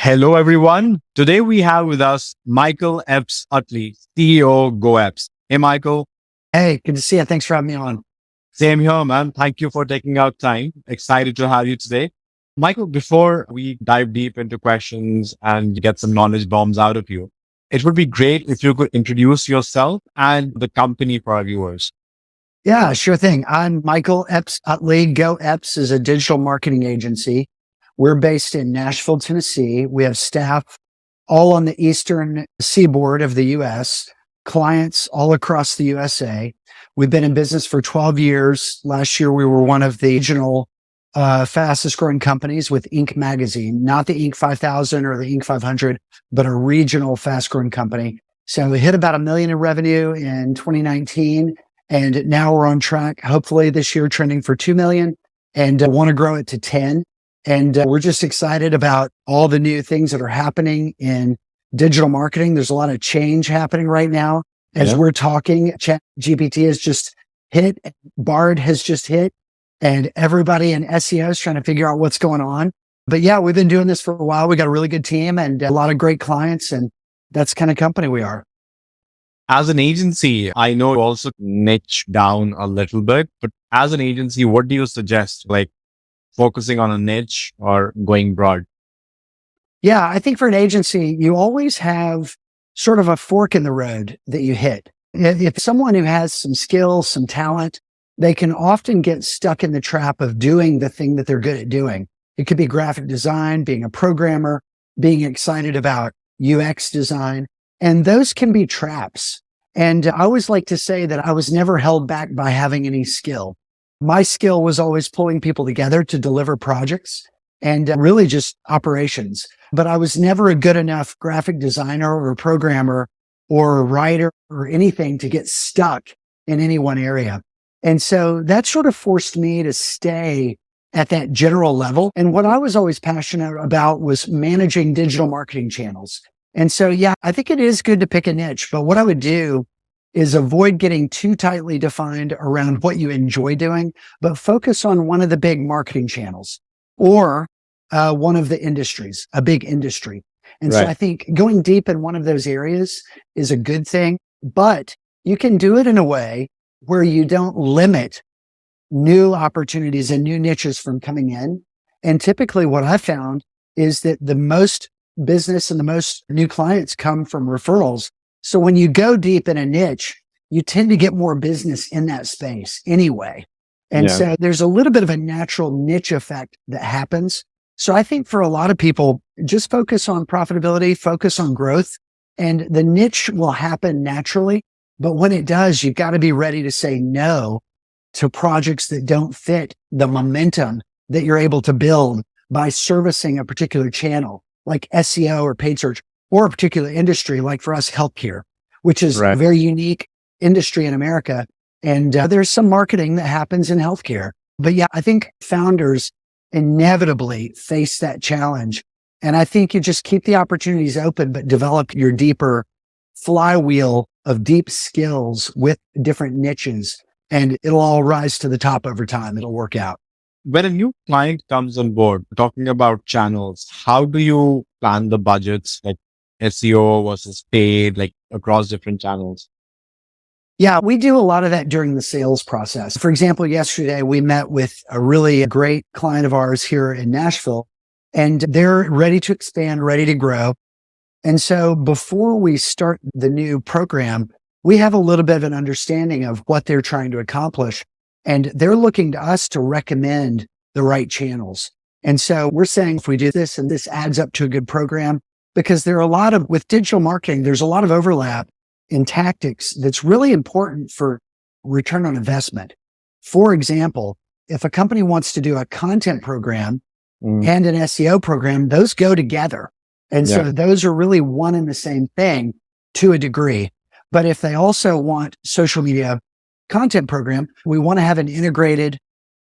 Hello, everyone. Today we have with us Michael Epps Utley, CEO GoEpps. Hey, Michael. Hey, good to see you. Thanks for having me on. Same here, man. Thank you for taking out time. Excited to have you today. Michael, before we dive deep into questions and get some knowledge bombs out of you, it would be great if you could introduce yourself and the company for our viewers. Yeah, sure thing. I'm Michael Epps Utley. GoEpps is a digital marketing agency. We're based in Nashville, Tennessee. We have staff all on the eastern seaboard of the U.S., clients all across the USA. We've been in business for 12 years. Last year, we were one of the regional fastest growing companies with Inc. magazine, not the Inc. 5000 or the Inc. 500, but a regional fast growing company. So we hit about $1 million in revenue in 2019. And now we're on track, hopefully this year trending for 2 million, and want to grow it to 10. And we're just excited about all the new things that are happening in digital marketing. There's a lot of change happening right now. As we're talking, ChatGPT has just hit, Bard has just hit, and everybody in SEO is trying to figure out what's going on. But yeah, we've been doing this for a while. We got a really good team and a lot of great clients, and that's the kind of company we are. As an agency, I know you also niche down a little bit, but as an agency, what do you suggest? Like focusing on a niche or going broad? Yeah, I think for an agency, you always have sort of a fork in the road that you hit. If someone who has some skills, some talent, they can often get stuck in the trap of doing the thing that they're good at doing. It could be graphic design, being a programmer, being excited about UX design, and those can be traps. And I always like to say that I was never held back by having any skill. My skill was always pulling people together to deliver projects and really just operations. But I was never a good enough graphic designer or programmer or a writer or anything to get stuck in any one area. And so that sort of forced me to stay at that general level. And what I was always passionate about was managing digital marketing channels. And so, yeah, I think it is good to pick a niche, but what I would do is avoid getting too tightly defined around what you enjoy doing, but focus on one of the big marketing channels or one of the industries, a big industry. And so I think going deep in one of those areas is a good thing, but you can do it in a way where you don't limit new opportunities and new niches from coming in. And typically what I found is that the most business and the most new clients come from referrals. So when you go deep in a niche, you tend to get more business in that space anyway. And so there's a little bit of a natural niche effect that happens. So I think for a lot of people, just focus on profitability, focus on growth, and the niche will happen naturally. But when it does, you've got to be ready to say no to projects that don't fit the momentum that you're able to build by servicing a particular channel like SEO or paid search, or a particular industry, like for us, healthcare, which is a very unique industry in America. And there's some marketing that happens in healthcare. But yeah, I think founders inevitably face that challenge. And I think you just keep the opportunities open, but develop your deeper flywheel of deep skills with different niches, and it'll all rise to the top over time. It'll work out. When a new client comes on board, talking about channels, how do you plan the budgets, like SEO versus paid, like across different channels? Yeah, we do a lot of that during the sales process. For example, yesterday we met with a really great client of ours here in Nashville, and they're ready to expand, ready to grow. And so before we start the new program, we have a little bit of an understanding of what they're trying to accomplish. And they're looking to us to recommend the right channels. And so we're saying, if we do this and this adds up to a good program, because there are a lot of, with digital marketing, there's a lot of overlap in tactics that's really important for return on investment. For example, if a company wants to do a content program and an SEO program, those go together. And so those are really one and the same thing to a degree. But if they also want social media content program, we want to have an integrated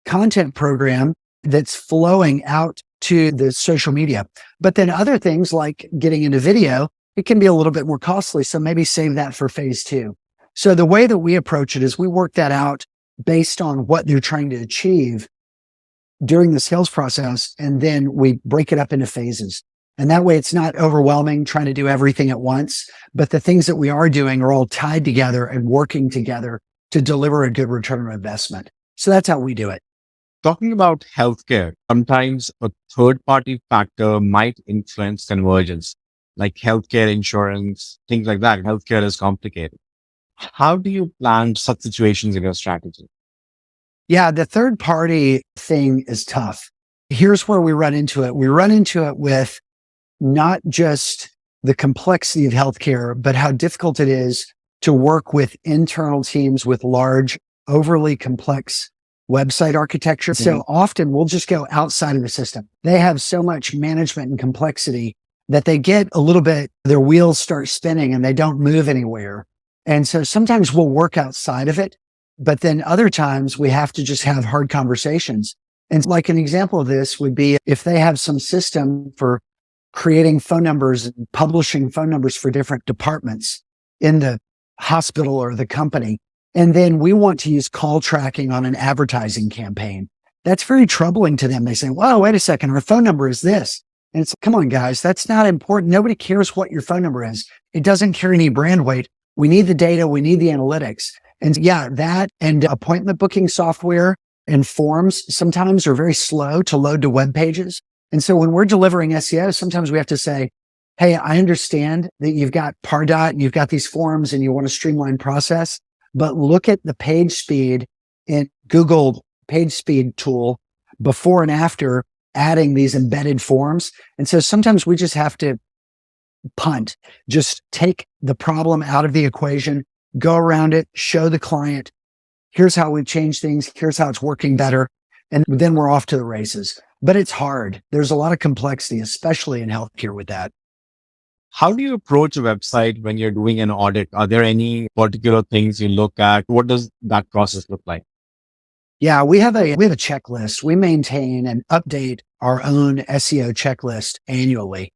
content program that's flowing out to the social media. But then other things like getting into video, it can be a little bit more costly. So maybe save that for phase 2. So the way that we approach it is we work that out based on what they're trying to achieve during the sales process. And then we break it up into phases. And that way it's not overwhelming trying to do everything at once, but the things that we are doing are all tied together and working together to deliver a good return on investment. So that's how we do it. Talking about healthcare, sometimes a third party factor might influence convergence, like healthcare insurance, things like that. Healthcare is complicated. How do you plan such situations in your strategy? Yeah, the third party thing is tough. Here's where we run into it. We run into it with not just the complexity of healthcare, but how difficult it is to work with internal teams with large, overly complex website architecture. So often we'll just go outside of the system. They have so much management and complexity that they get a little bit, their wheels start spinning and they don't move anywhere. And so sometimes we'll work outside of it, but then other times we have to just have hard conversations. And like an example of this would be if they have some system for creating phone numbers and publishing phone numbers for different departments in the hospital or the company. And then we want to use call tracking on an advertising campaign. That's very troubling to them. They say, "Well, wait a second, our phone number is this." And it's, come on, guys, that's not important. Nobody cares what your phone number is. It doesn't carry any brand weight. We need the data. We need the analytics. And yeah, that and appointment booking software and forms sometimes are very slow to load to web pages. And so when we're delivering SEO, sometimes we have to say, "Hey, I understand that you've got Pardot and you've got these forms and you want a streamlined process, but look at the page speed in Google page speed tool before and after adding these embedded forms." And so sometimes we just have to punt, just take the problem out of the equation, go around it, show the client, here's how we've changed things. Here's how it's working better. And then we're off to the races. But it's hard. There's a lot of complexity, especially in healthcare with that. How do you approach a website when you're doing an audit? Are there any particular things you look at? What does that process look like? Yeah, we have a checklist. We maintain and update our own SEO checklist annually.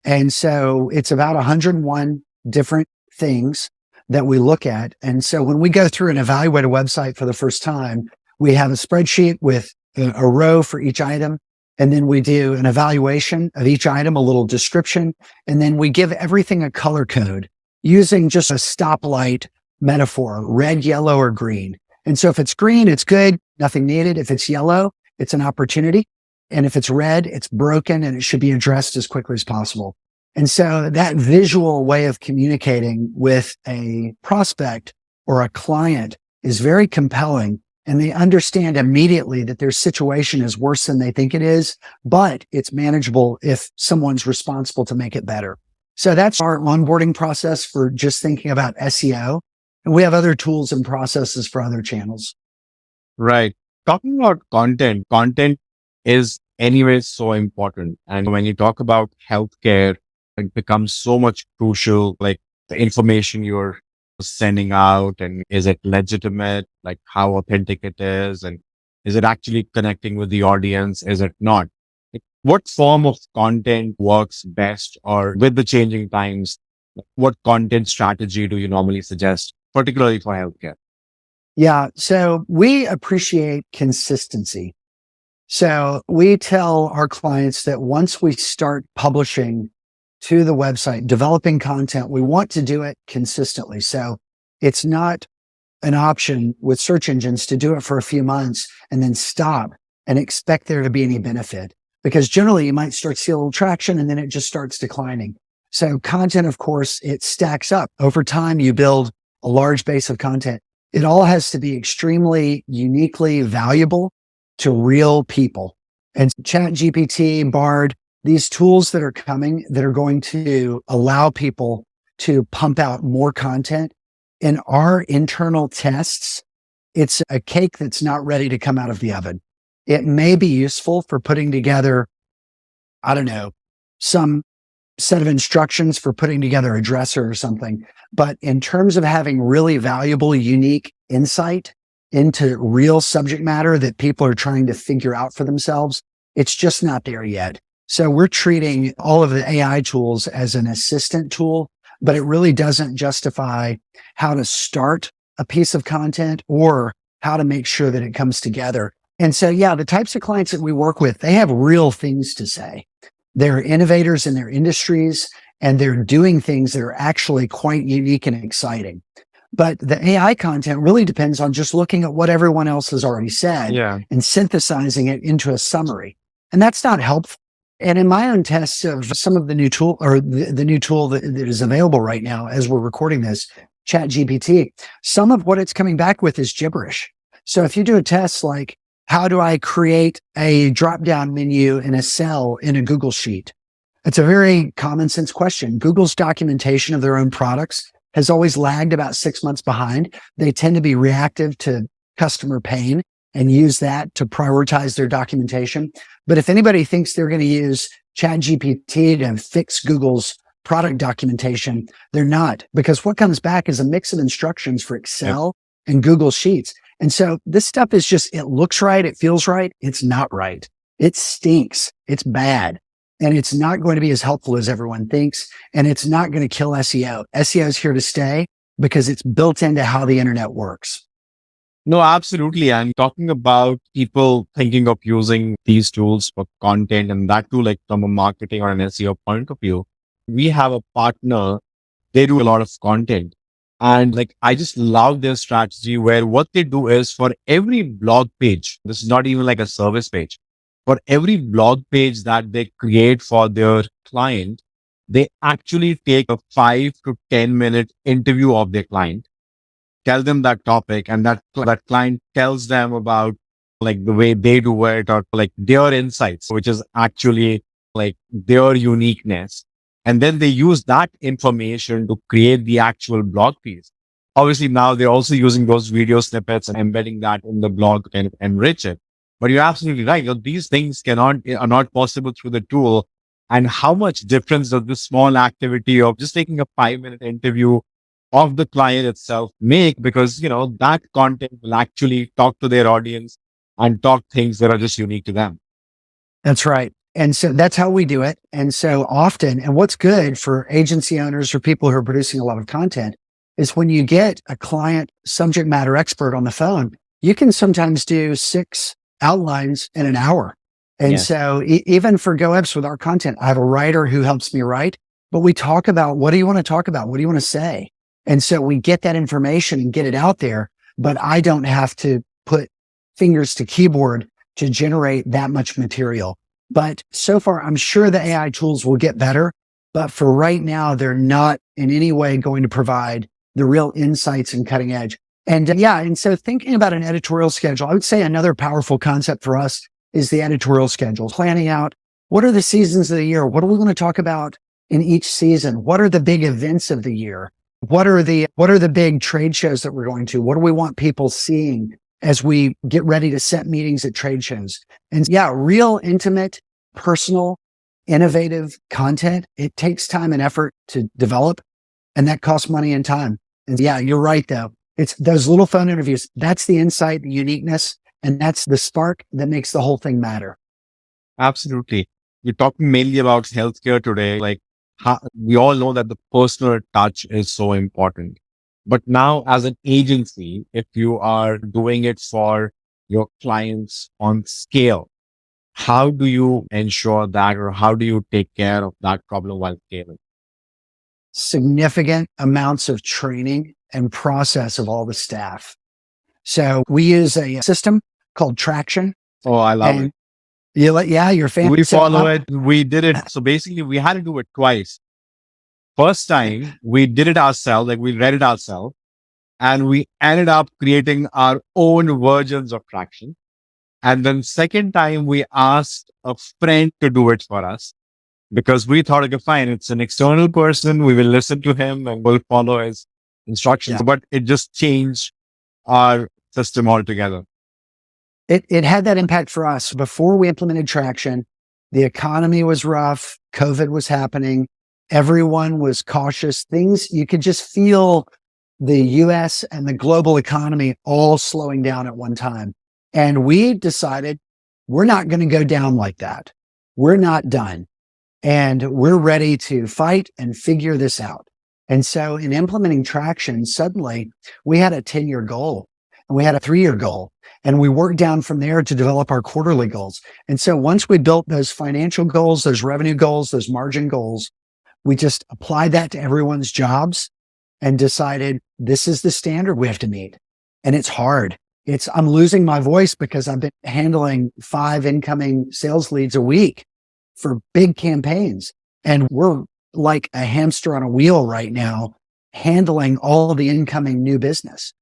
And so it's about 101 different things that we look at. And so when we go through and evaluate a website for the first time, we have a spreadsheet with a row for each item. And then we do an evaluation of each item, a little description. And then we give everything a color code using just a stoplight metaphor, red, yellow, or green. And so if it's green, it's good, nothing needed. If it's yellow, it's an opportunity. And if it's red, it's broken and it should be addressed as quickly as possible. And so that visual way of communicating with a prospect or a client is very compelling. And they understand immediately that their situation is worse than they think it is, but it's manageable if someone's responsible to make it better. So that's our onboarding process for just thinking about SEO. And we have other tools and processes for other channels. Right. Talking about content is anyway so important. And when you talk about healthcare, it becomes so much crucial, like the information you're sending out and is it legitimate, like how authentic it is, and is it actually connecting with the audience? Is it not? Like, what form of content works best, or with the changing times, what content strategy do you normally suggest, particularly for healthcare? Yeah. So we appreciate consistency. So we tell our clients that once we start publishing to the website, developing content, we want to do it consistently. So it's not an option with search engines to do it for a few months and then stop and expect there to be any benefit, because generally you might start to see a little traction and then it just starts declining. So content, of course, it stacks up. Over time, you build a large base of content. It all has to be extremely uniquely valuable to real people. And ChatGPT, Bard, these tools that are coming that are going to allow people to pump out more content. In our internal tests, it's a cake that's not ready to come out of the oven. It may be useful for putting together, I don't know, some set of instructions for putting together a dresser or something. But in terms of having really valuable, unique insight into real subject matter that people are trying to figure out for themselves, it's just not there yet. So we're treating all of the AI tools as an assistant tool, but it really doesn't justify how to start a piece of content or how to make sure that it comes together. And so, yeah, the types of clients that we work with, they have real things to say. They're innovators in their industries, and they're doing things that are actually quite unique and exciting. But the AI content really depends on just looking at what everyone else has already said Yeah. and synthesizing it into a summary. And that's not helpful. And in my own tests of some of the new tool or the new tool that is available right now as we're recording this, ChatGPT, some of what it's coming back with is gibberish. So if you do a test like, how do I create a drop-down menu in a cell in a Google Sheet? It's a very common sense question. Google's documentation of their own products has always lagged about 6 months behind. They tend to be reactive to customer pain and use that to prioritize their documentation. But if anybody thinks they're going to use ChatGPT to fix Google's product documentation, they're not, because what comes back is a mix of instructions for Excel and Google Sheets. And so this stuff is just, it looks right. It feels right. It's not right. It stinks. It's bad. And it's not going to be as helpful as everyone thinks. And it's not going to kill SEO. SEO is here to stay because it's built into how the internet works. No, absolutely. And talking about people thinking of using these tools for content, and that too, like from a marketing or an SEO point of view, we have a partner. They do a lot of content. And like, I just love their strategy where what they do is for every blog page, this is not even like a service page, for every blog page that they create for their client, they actually take a 5 to 10 minute interview of their client, tell them that topic, and that client tells them about like the way they do it or like their insights, which is actually like their uniqueness. And then they use that information to create the actual blog piece. Obviously, now they're also using those video snippets and embedding that in the blog to kind of enrich it. But you're absolutely right. These things are not possible through the tool. And how much difference does this small activity of just taking a 5 minute interview of the client itself make? Because, that content will actually talk to their audience and talk things that are just unique to them. That's right. And so that's how we do it. And so often, and what's good for agency owners or people who are producing a lot of content is when you get a client subject matter expert on the phone, you can sometimes do 6 outlines in an hour. And so even for GoEpps with our content, I have a writer who helps me write, but we talk about, what do you want to talk about? What do you want to say? And so we get that information and get it out there, but I don't have to put fingers to keyboard to generate that much material. But so far, I'm sure the AI tools will get better, but for right now, they're not in any way going to provide the real insights and cutting edge. And and so thinking about an editorial schedule, I would say another powerful concept for us is the editorial schedule. Planning out, what are the seasons of the year? What are we going to talk about in each season? What are the big events of the year? What are the big trade shows that we're going to? What do we want people seeing as we get ready to set meetings at trade shows? And real intimate, personal, innovative content. It takes time and effort to develop, and that costs money and time. And you're right though. It's those little phone interviews. That's the insight, the uniqueness, and that's the spark that makes the whole thing matter. Absolutely. We're talking mainly about healthcare today. Like, we all know that the personal touch is so important. But now as an agency, if you are doing it for your clients on scale, how do you ensure that, or how do you take care of that problem while scaling? Significant amounts of training and process of all the staff. So we use a system called Traction. Oh, I love it. You're a fan. We follow it. We did it. So basically we had to do it twice. First time we did it ourselves, like we read it ourselves, and we ended up creating our own versions of Traction. And then second time we asked a friend to do it for us because we thought, okay, fine, it's an external person. We will listen to him and we'll follow his instructions. Yeah. But it just changed our system altogether. It had that impact for us. Before we implemented Traction, the economy was rough. COVID was happening. Everyone was cautious. You could just feel the US and the global economy all slowing down at one time. And we decided we're not going to go down like that. We're not done. And we're ready to fight and figure this out. And so in implementing Traction, suddenly we had a 10-year goal. and we had a 3-year goal. And we worked down from there to develop our quarterly goals. And so once we built those financial goals, those revenue goals, those margin goals, we just applied that to everyone's jobs and decided this is the standard we have to meet. And it's hard. I'm losing my voice because I've been handling 5 incoming sales leads a week for big campaigns. And we're like a hamster on a wheel right now, handling all of the incoming new business.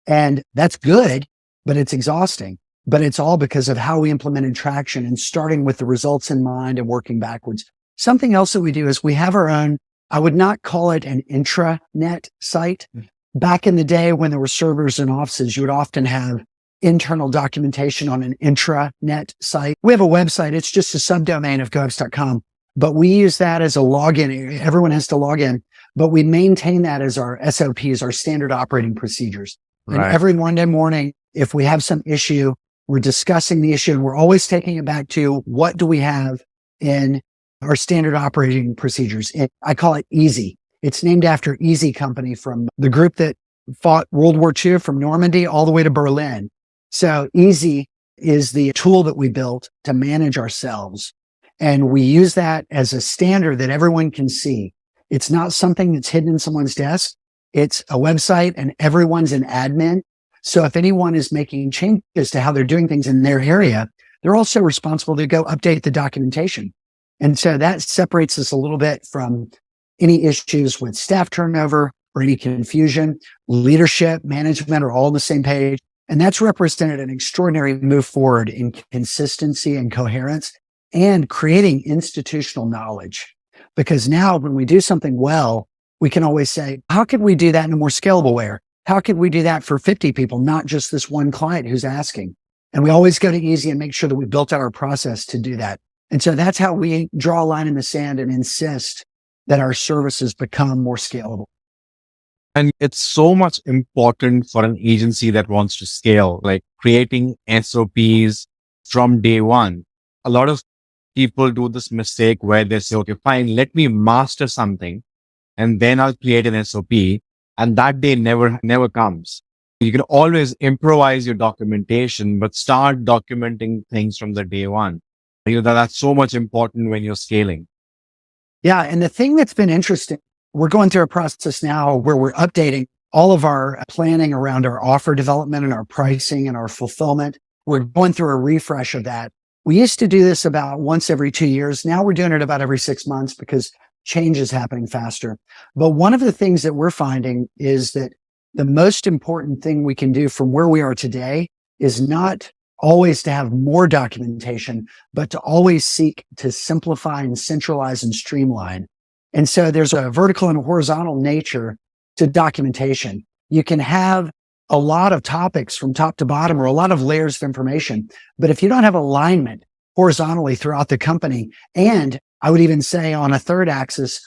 And that's good, but it's exhausting. But it's all because of how we implemented traction and starting with the results in mind and working backwards. Something else that we do is we have our own, I would not call it an intranet site. Back in the day when there were servers in offices, you would often have internal documentation on an intranet site. We have a website. It's just a subdomain of GoEpps.com, but we use that as a login. Everyone has to log in, but we maintain that as our SOPs, our standard operating procedures. And every Monday morning, if we have some issue, we're discussing the issue and we're always taking it back to what do we have in our standard operating procedures. I call it EASY. It's named after Easy Company from the group that fought World War II from Normandy all the way to Berlin. So EASY is the tool that we built to manage ourselves. And we use that as a standard that everyone can see. It's not something that's hidden in someone's desk. It's a website and everyone's an admin. So if anyone is making changes to how they're doing things in their area, they're also responsible to go update the documentation. And so that separates us a little bit from any issues with staff turnover or any confusion. Leadership, management are all on the same page. And that's represented an extraordinary move forward in consistency and coherence and creating institutional knowledge. Because now when we do something well, we can always say, how can we do that in a more scalable way? How can we do that for 50 people, not just this one client who's asking? And we always go to Easy and make sure that we built out our process to do that. And so that's how we draw a line in the sand and insist that our services become more scalable. And it's so much important for an agency that wants to scale, like creating SOPs from day one. A lot of people do this mistake where they say, okay, fine, let me master something and then I'll create an SOP. And that day never comes. You can always improvise your documentation, but start documenting things from the day one. That's so much important when you're scaling. Yeah. And the thing that's been interesting, we're going through a process now where we're updating all of our planning around our offer development and our pricing and our fulfillment. We're going through a refresh of that. We used to do this about once every 2 years. Now we're doing it about every 6 months because change is happening faster. But one of the things that we're finding is that the most important thing we can do from where we are today is not always to have more documentation, but to always seek to simplify and centralize and streamline. And so there's a vertical and horizontal nature to documentation. You can have a lot of topics from top to bottom or a lot of layers of information, but if you don't have alignment horizontally throughout the company, and I would even say on a third axis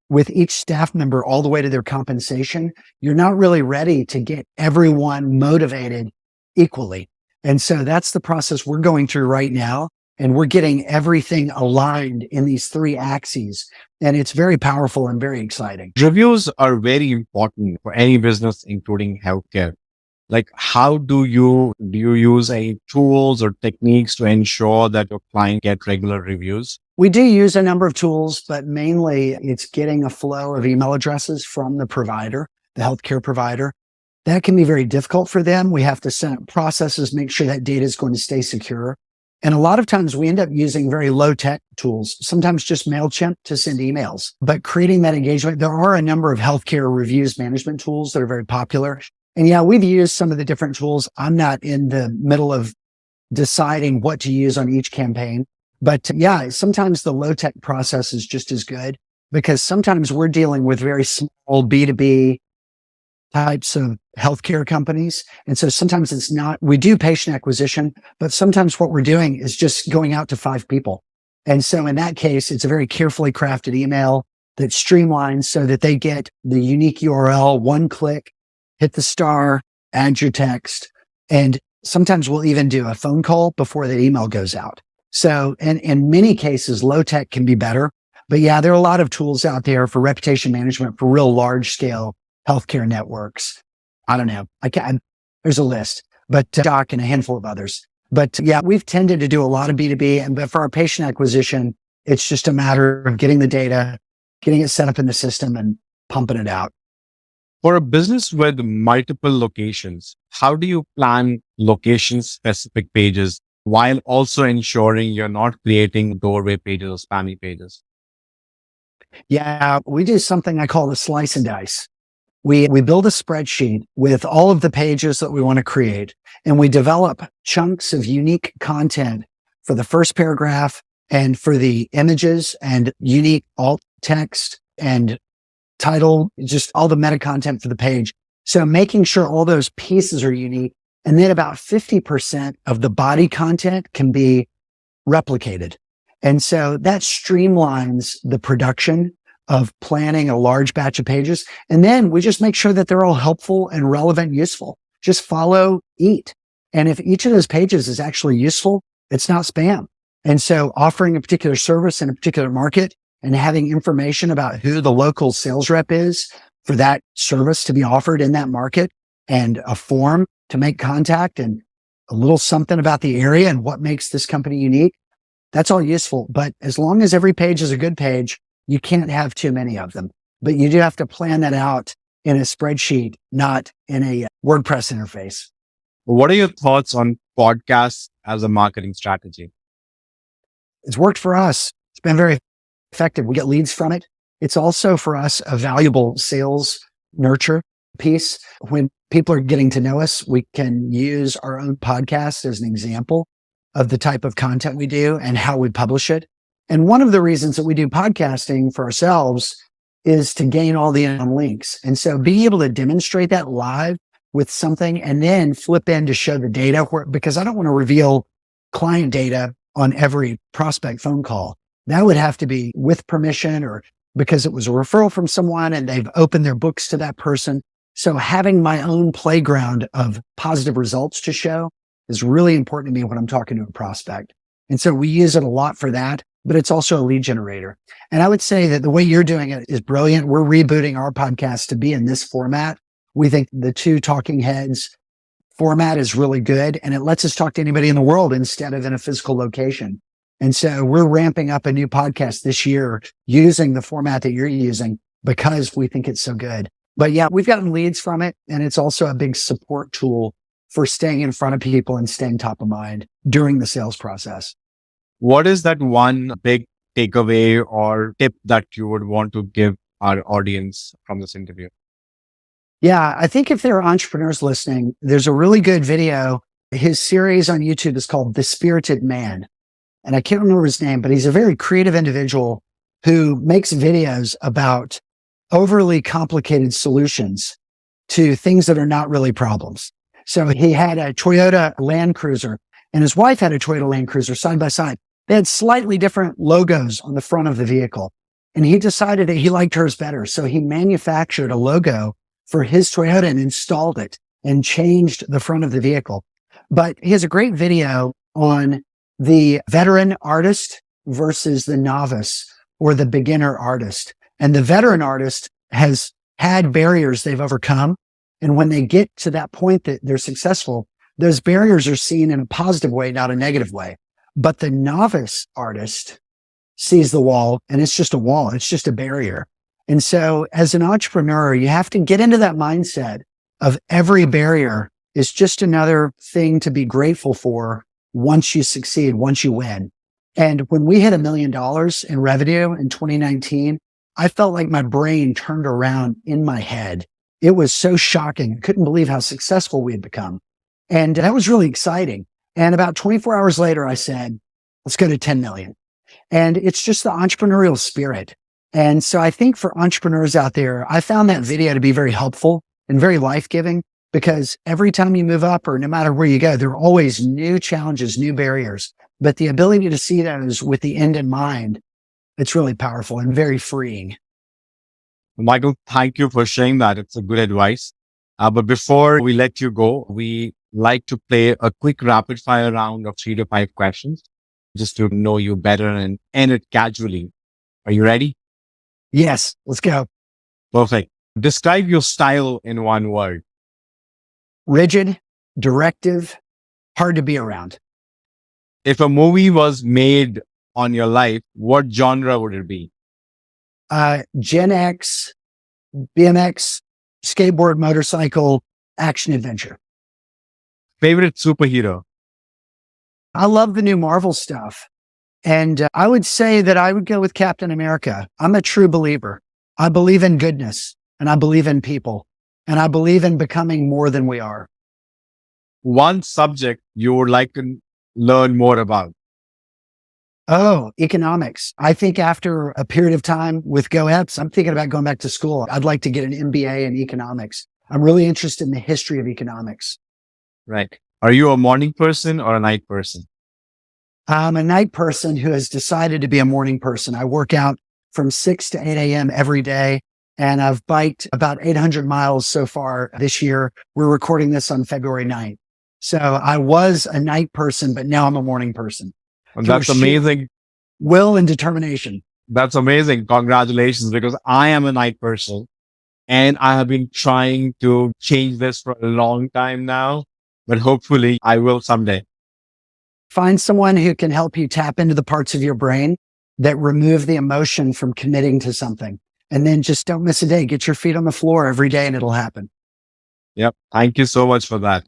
with each staff member all the way to their compensation, you're not really ready to get everyone motivated equally. And so that's the process we're going through right now. And we're getting everything aligned in these 3 axes. And it's very powerful and very exciting. Reviews are very important for any business, including healthcare. Like, how do you use any tools or techniques to ensure that your client get regular reviews? We do use a number of tools, but mainly it's getting a flow of email addresses from the provider, the healthcare provider. That can be very difficult for them. We have to set up processes, make sure that data is going to stay secure. And a lot of times we end up using very low tech tools, sometimes just MailChimp to send emails, but creating that engagement. There are a number of healthcare reviews management tools that are very popular. And yeah, we've used some of the different tools. I'm not in the middle of deciding what to use on each campaign, but yeah, sometimes the low tech process is just as good because sometimes we're dealing with very small B2B types of healthcare companies. And so sometimes it's not, we do patient acquisition, but sometimes what we're doing is just going out to 5 people. And so in that case, it's a very carefully crafted email that's streamlined so that they get the unique URL, one click, hit the star, add your text. And sometimes we'll even do a phone call before the email goes out. So in many cases, low tech can be better. But yeah, there are a lot of tools out there for reputation management for real large scale healthcare networks. I don't know. There's a list. but Doc and a handful of others. But yeah, we've tended to do a lot of B2B. But for our patient acquisition, it's just a matter of getting the data, getting it set up in the system and pumping it out. For a business with multiple locations, how do you plan location-specific pages while also ensuring you're not creating doorway pages or spammy pages? Yeah, we do something I call the slice and dice. We build a spreadsheet with all of the pages that we want to create, and we develop chunks of unique content for the first paragraph and for the images and unique alt text and title, just all the meta content for the page. So making sure all those pieces are unique. And then about 50% of the body content can be replicated. And so that streamlines the production of planning a large batch of pages. And then we just make sure that they're all helpful and relevant and useful. Just follow, eat. And if each of those pages is actually useful, it's not spam. And so offering a particular service in a particular market and having information about who the local sales rep is for that service to be offered in that market and a form to make contact and a little something about the area and what makes this company unique. That's all useful. But as long as every page is a good page, you can't have too many of them. But you do have to plan that out in a spreadsheet, not in a WordPress interface. What are your thoughts on podcasts as a marketing strategy? It's worked for us. It's been very effective. We get leads from it. It's also for us a valuable sales nurture piece. When people are getting to know us, we can use our own podcast as an example of the type of content we do and how we publish it. And one of the reasons that we do podcasting for ourselves is to gain all the links. And so being able to demonstrate that live with something and then flip in to show the data because I don't want to reveal client data on every prospect phone call. That would have to be with permission or because it was a referral from someone and they've opened their books to that person. So having my own playground of positive results to show is really important to me when I'm talking to a prospect. And so we use it a lot for that, but it's also a lead generator. And I would say that the way you're doing it is brilliant. We're rebooting our podcast to be in this format. We think the two talking heads format is really good and it lets us talk to anybody in the world instead of in a physical location. And so we're ramping up a new podcast this year using the format that you're using because we think it's so good. But yeah, we've gotten leads from it. And it's also a big support tool for staying in front of people and staying top of mind during the sales process. What is that one big takeaway or tip that you would want to give our audience from this interview? Yeah, I think if there are entrepreneurs listening, there's a really good video. His series on YouTube is called The Spirited Man. And I can't remember his name, but he's a very creative individual who makes videos about overly complicated solutions to things that are not really problems. So he had a Toyota Land Cruiser and his wife had a Toyota Land Cruiser side by side. They had slightly different logos on the front of the vehicle. And he decided that he liked hers better. So he manufactured a logo for his Toyota and installed it and changed the front of the vehicle. But he has a great video on the veteran artist versus the novice or the beginner artist. And the veteran artist has had barriers they've overcome. And when they get to that point that they're successful, those barriers are seen in a positive way, not a negative way. But the novice artist sees the wall and it's just a wall. It's just a barrier. And so as an entrepreneur, you have to get into that mindset of every barrier is just another thing to be grateful for once you succeed, once you win. And when we hit $1 million in revenue in 2019, I felt like my brain turned around in my head. It was so shocking. I couldn't believe how successful we had become. And that was really exciting. And about 24 hours later, I said, let's go to 10 million. And it's just the entrepreneurial spirit. And so I think for entrepreneurs out there, I found that video to be very helpful and very life-giving because every time you move up or no matter where you go, there are always new challenges, new barriers. But the ability to see those with the end in mind, it's really powerful and very freeing. Michael, thank you for sharing that. It's a good advice. But before we let you go, we like to play a quick rapid fire round of 3 to 5 questions just to know you better and end it casually. Are you ready? Yes, let's go. Perfect. Describe your style in one word. Rigid, directive, hard to be around. If a movie was made on your life, what genre would it be? Gen X, BMX, skateboard, motorcycle, action adventure. Favorite superhero? I love the new Marvel stuff. And I would say that I would go with Captain America. I'm a true believer. I believe in goodness and I believe in people and I believe in becoming more than we are. One subject you would like to learn more about? Oh, economics. I think after a period of time with GoEpps, I'm thinking about going back to school. I'd like to get an MBA in economics. I'm really interested in the history of economics. Right. Are you a morning person or a night person? I'm a night person who has decided to be a morning person. I work out from 6 to 8 a.m. every day, and I've biked about 800 miles so far this year. We're recording this on February 9th. So I was a night person, but now I'm a morning person. And that's amazing. Will and determination. That's amazing. Congratulations, because I am a night person and I have been trying to change this for a long time now, but hopefully I will someday. Find someone who can help you tap into the parts of your brain that remove the emotion from committing to something. And then just don't miss a day. Get your feet on the floor every day and it'll happen. Yep. Thank you so much for that.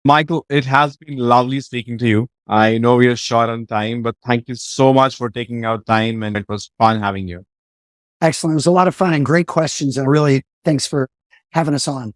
Michael, it has been lovely speaking to you. I know we are short on time, but thank you so much for taking out time and it was fun having you. Excellent. It was a lot of fun and great questions. And really, thanks for having us on.